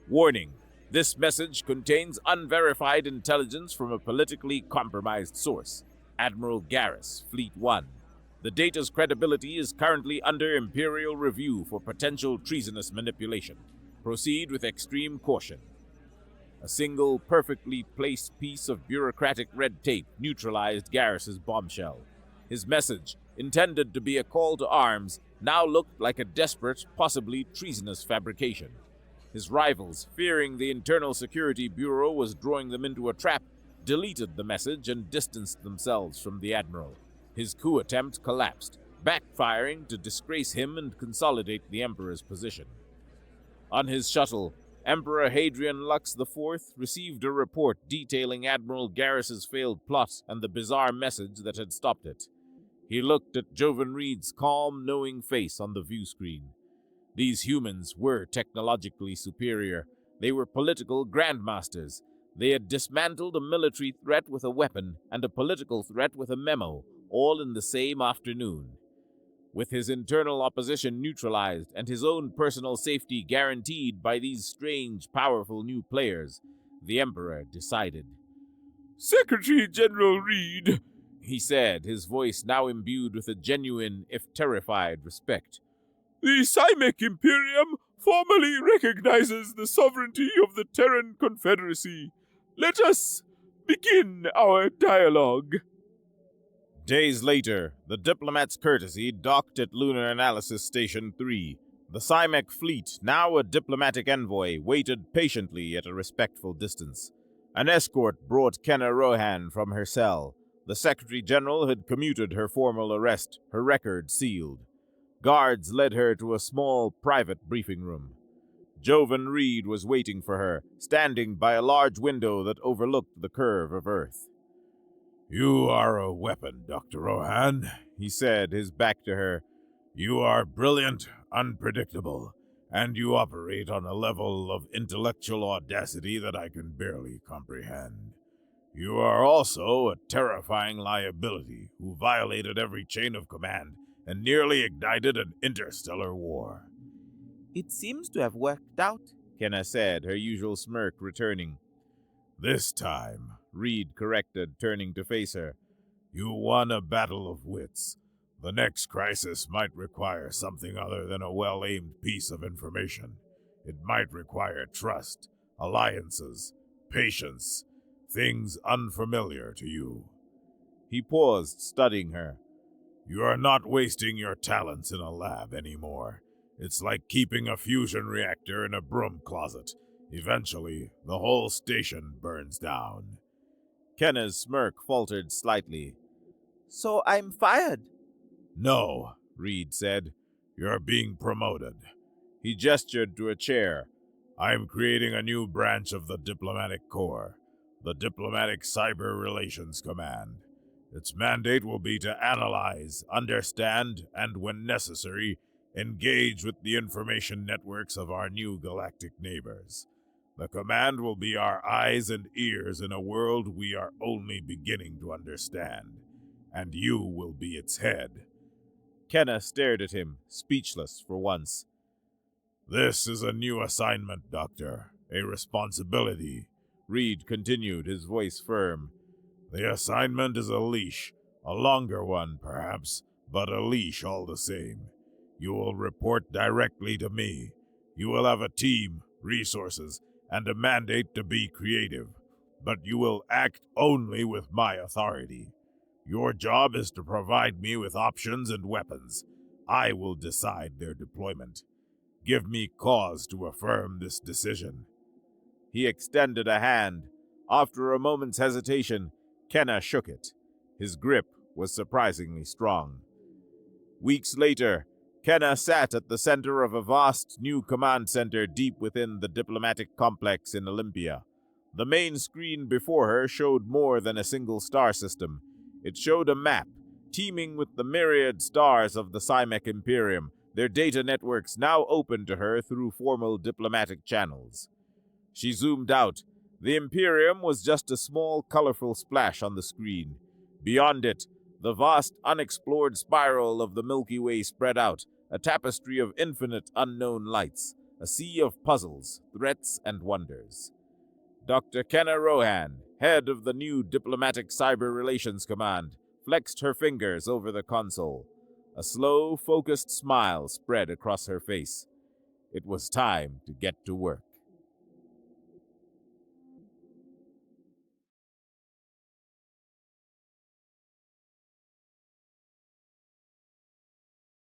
Warning: this message contains unverified intelligence from a politically compromised source, Admiral Garrus, Fleet 1. The data's credibility is currently under Imperial review for potential treasonous manipulation. Proceed with extreme caution. A single, perfectly placed piece of bureaucratic red tape neutralized Garrus's bombshell. His message, intended to be a call to arms, now looked like a desperate, possibly treasonous fabrication. His rivals, fearing the Internal Security Bureau was drawing them into a trap, deleted the message and distanced themselves from the Admiral. His coup attempt collapsed, backfiring to disgrace him and consolidate the Emperor's position. On his shuttle, Emperor Hadrian Lux IV received a report detailing Admiral Garrus's failed plot and the bizarre message that had stopped it. He looked at Jovan Reed's calm, knowing face on the view screen. These humans were technologically superior. They were political grandmasters. They had dismantled a military threat with a weapon and a political threat with a memo, all in the same afternoon. With his internal opposition neutralized and his own personal safety guaranteed by these strange, powerful new players, the Emperor decided. Secretary General Reed, he said, his voice now imbued with a genuine, if terrified, respect. The Cymic Imperium formally recognizes the sovereignty of the Terran Confederacy. Let us begin our dialogue. Days later, the Diplomat's Courtesy docked at Lunar Analysis Station 3. The Cymic fleet, now a diplomatic envoy, waited patiently at a respectful distance. An escort brought Kenna Rohan from her cell. The Secretary General had commuted her formal arrest, her record sealed. Guards led her to a small, private briefing room. Jovan Reed was waiting for her, standing by a large window that overlooked the curve of Earth. You are a weapon, Dr. Rohan, he said, his back to her. You are brilliant, unpredictable, and you operate on a level of intellectual audacity that I can barely comprehend. You are also a terrifying liability who violated every chain of command and nearly ignited an interstellar war. It seems to have worked out, Kenna said, her usual smirk returning. This time, Reed corrected, turning to face her. You won a battle of wits. The next crisis might require something other than a well-aimed piece of information. It might require trust, alliances, patience, things unfamiliar to you. He paused, studying her. You are not wasting your talents in a lab anymore. It's like keeping a fusion reactor in a broom closet. Eventually, the whole station burns down. Kenna's smirk faltered slightly. So I'm fired? No, Reed said. You're being promoted. He gestured to a chair. I'm creating a new branch of the Diplomatic Corps, the Diplomatic Cyber Relations Command. Its mandate will be to analyze, understand, and, when necessary, engage with the information networks of our new galactic neighbors. The command will be our eyes and ears in a world we are only beginning to understand, and you will be its head. Kenna stared at him, speechless for once. This is a new assignment, Doctor, a responsibility, Reed continued, his voice firm. The assignment is a leash, a longer one, perhaps, but a leash all the same. You will report directly to me. You will have a team, resources, and a mandate to be creative, but you will act only with my authority. Your job is to provide me with options and weapons. I will decide their deployment. Give me cause to affirm this decision. He extended a hand. After a moment's hesitation, Kenna shook it. His grip was surprisingly strong. Weeks later, Kenna sat at the center of a vast new command center deep within the diplomatic complex in Olympia. The main screen before her showed more than a single star system. It showed a map, teeming with the myriad stars of the Cymek Imperium, their data networks now open to her through formal diplomatic channels. She zoomed out. The Imperium was just a small, colorful splash on the screen. Beyond it, the vast, unexplored spiral of the Milky Way spread out, a tapestry of infinite unknown lights, a sea of puzzles, threats, and wonders. Dr. Kenna Rohan, head of the new Diplomatic Cyber Relations Command, flexed her fingers over the console. A slow, focused smile spread across her face. It was time to get to work.